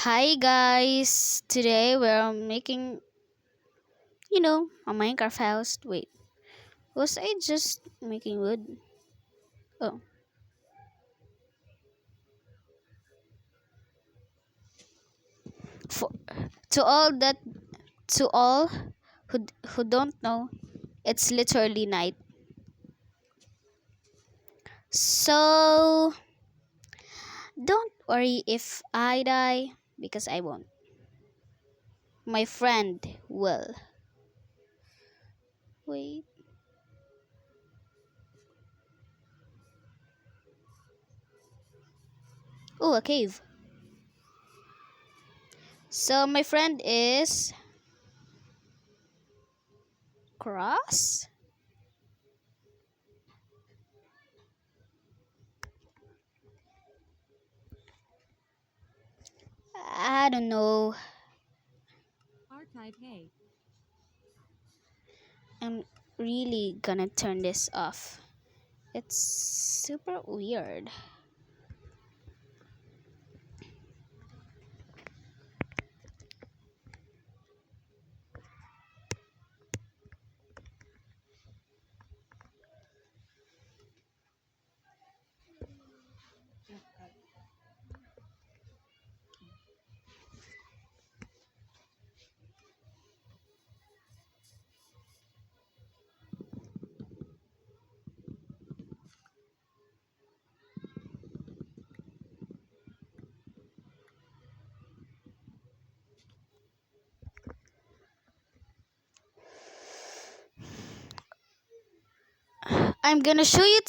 Hi guys, today we're making, a Minecraft house. Wait, was I just making wood? Oh, for, to all that, to all who don't know, it's literally night. So don't worry if I die because I won't. My friend will. Wait. Oh, a cave. So my friend is Cross. I don't know. R-Type Hey. I'm really gonna turn this off. It's super weird. I'm gonna show you.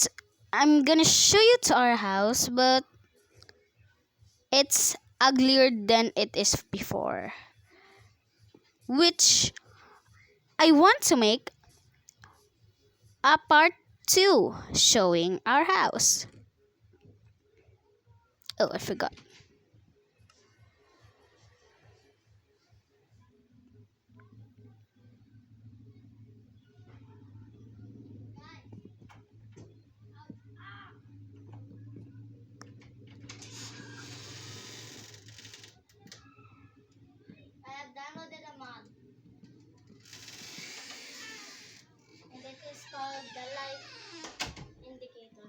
I'm gonna show you to our house, but it's uglier than it is before. Which I want to make a part two showing our house. Oh, I forgot. I have downloaded a mod, and it is called the light indicator.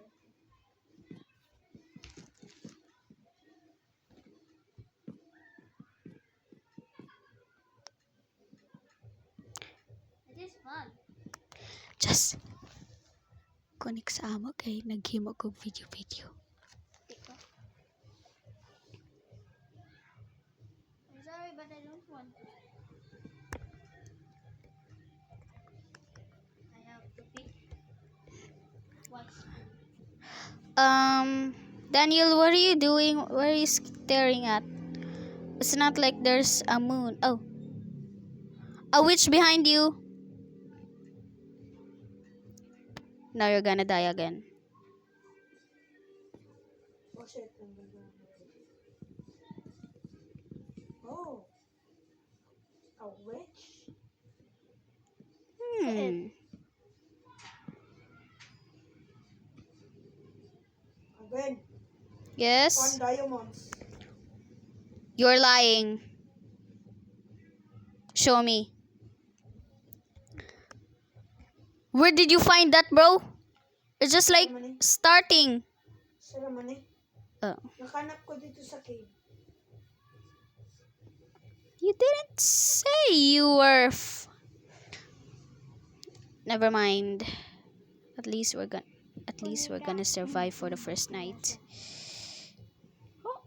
It is fun. Just connect sa amo kay naghimo ko video. I'm sorry, but I don't want to. I have to pick what's. Daniel, what are you doing? What are you staring at? It's not like there's a moon. Oh, a witch behind you. Now you're gonna die again. Oh shit, Oh, a witch? Hmm. Again, Yes, diamonds. you're lying. Show me. Where did you find that, bro? It's just like starting. Ceremony. Oh, Nakanap ko dito sa cave. you didn't say you were. Never mind. At least we're gonna. At least we're gonna survive for the first night. Oh,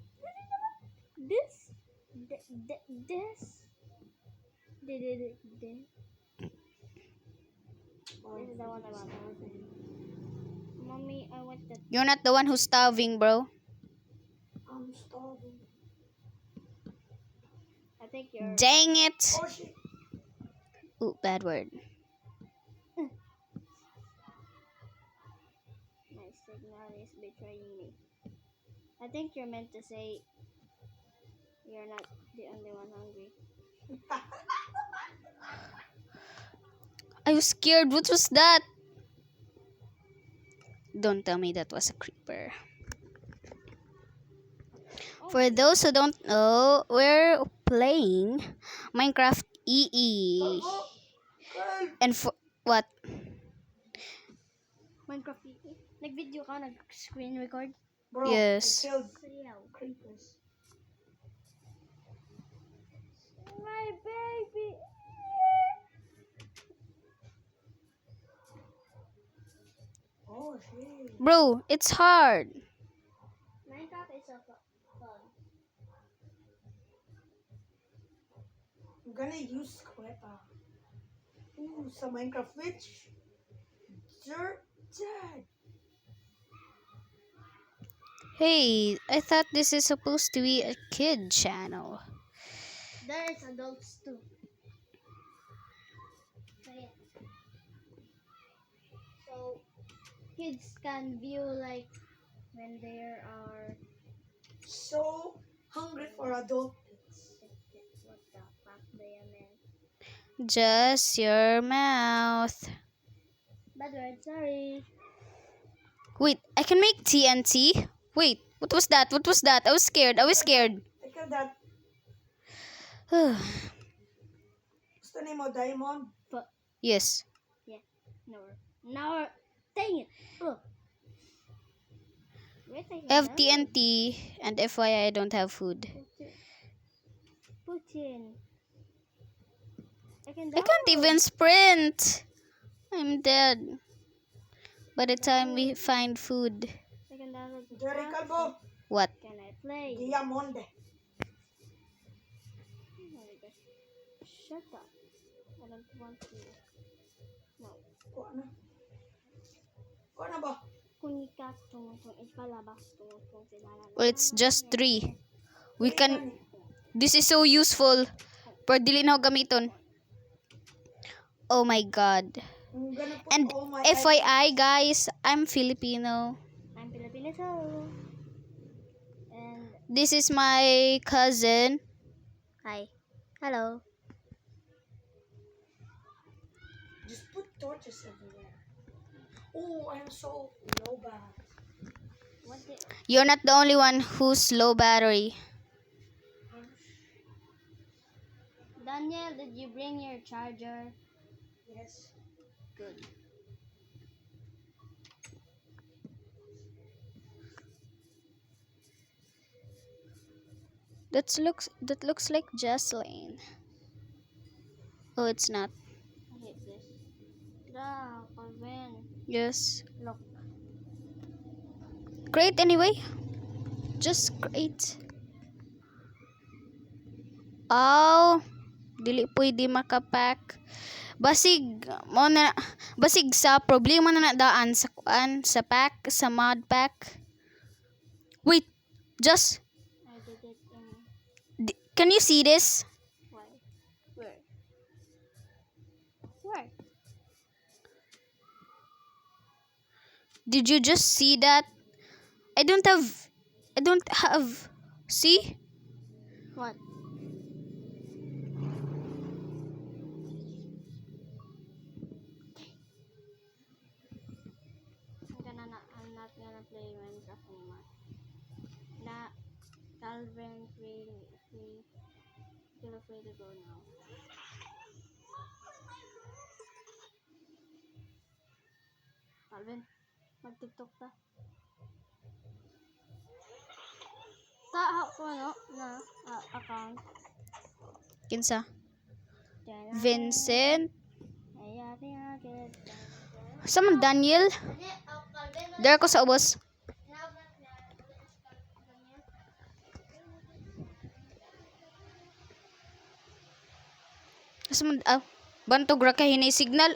this? This? This? This is the one I want. Mommy, I want that. You're not the one who's starving, bro. I'm starving. I think you're. Dang it! Oh shit. Ooh, bad word. My signal is betraying me. I think you're meant to say you're not the only one hungry. I was scared. What was that? Don't tell me that was a creeper. Oh, For those who don't know, we're playing Minecraft EE. And for what? Minecraft PE. Nag-video ka, nag-screen record. Bro, Yes. I killed Sayaw. creepers. My baby. Oh shit. Bro, it's hard. Minecraft is so fun. I'm gonna use Quetta. Ooh, some Minecraft witch. You're dead. Hey, I thought this is supposed to be a kid channel. There is adults too. So yeah. So kids can view like when there are So hungry for adult things. what the fuck do you mean? Just your mouth. Bad word, sorry. Wait, I can make TNT? Wait, what was that? What was that? I was scared. I was scared. I killed that. What's the name of Diamond? Yes. Yeah. No. Dang it. Oh. Wait, I have TNT, and FYI, I don't have food. Putin. I can I can't even sprint. I'm dead. By the time we find food. I can download the Jerry app. Calvo. What? Can I play? Diamond. Oh my gosh. Shut up. I don't want to. No. Kuha na. Kuha na ba? Kunika tumutong ikalabas tumutong sila. Well, it's just 3. We can... This is so useful. Pero dili na ako gamiton. Oh my god. I'm gonna put And all my FYI, guys, I'm Filipino. I'm Filipino too. And This is my cousin. hi. Hello. Just put torches everywhere. Oh, I'm so low bad. What the You're not the only one who's low battery. Daniel, did you bring your charger? Yes. Good. That looks like Jocelyn. Oh, it's not. I hate this. Calvin. Yes. Look. Great anyway. Just great. Oh, dili pwede makapack. Basig sa problema na daan sa kuan, sa pack, sa mod pack. Wait, just I did it in can you see this? why? Where? Where? Did you just see that? I don't have. See? What? I'm not gonna play Minecraft anymore. Na Calvin feel free to go now. Calvin, mag-TikTok ta. Ako ano na account. Kinsa? Vincent. Sama Daniel. There ko sa ubos. Sama bantog ra kay hinay signal.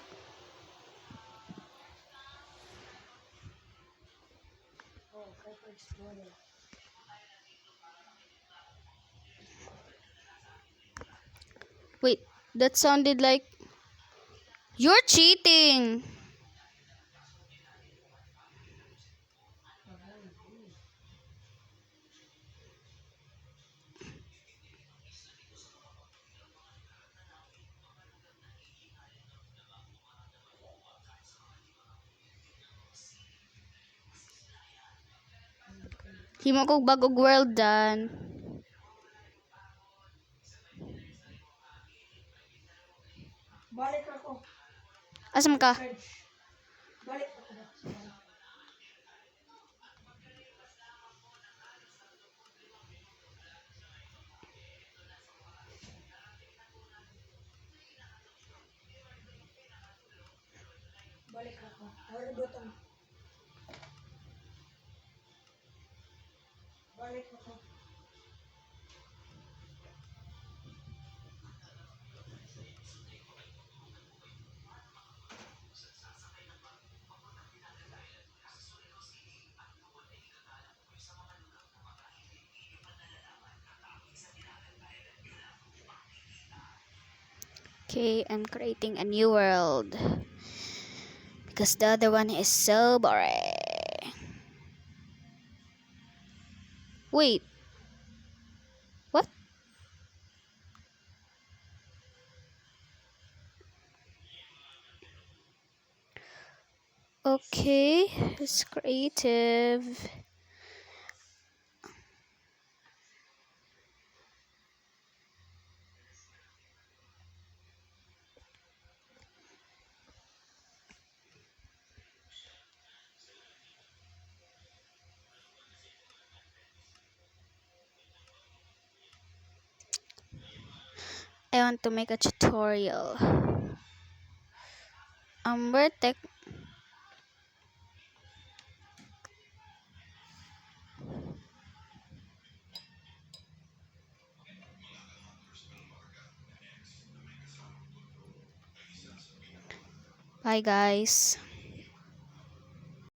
Oh, Creeper exploded. Wait, that sounded like you're cheating. Himo kog bagog world dan. Balik ako. Asam ka? French. Balik ako ba? Balik ako. Wala butang. Balik ako. Okay, I'm creating a new world. Because the other one is so boring. Wait. What? Okay, it's creative. I want to make a tutorial. Where tech. Bye, guys.